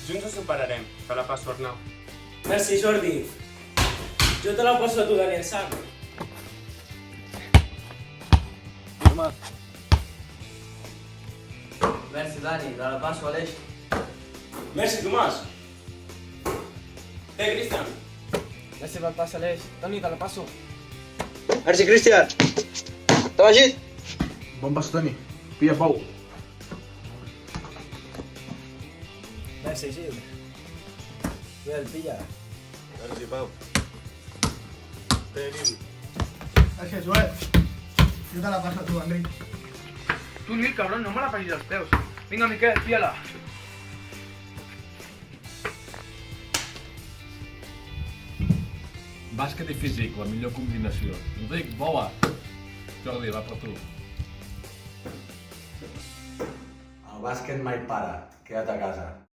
Junts ho superarem. Te la passo, Arnau. Merci, Jordi. Jo te la passo a tu, Daniel Sam. Merci, Dani, te la passo, Aleix. Merci, Tomàs. Cristian. Merci pel pas, Aleix. Toni, te la passo. Merci, Cristian. Toma, Git. Bon pas, Toni. Pilla, Pau. Merci, Gil. Mira el pilla. Merci, Pau. Tenim. Gràcies, Joel. Jo te la passo a tu, Enric. Tu, Nil, cabrón, no me la passis als peus. Vinga, Miquel, pilla-la. Bàsquet i físic, la millor combinació. Enric, bola! Jordi, va per tu. El bàsquet mai para, queda't a casa.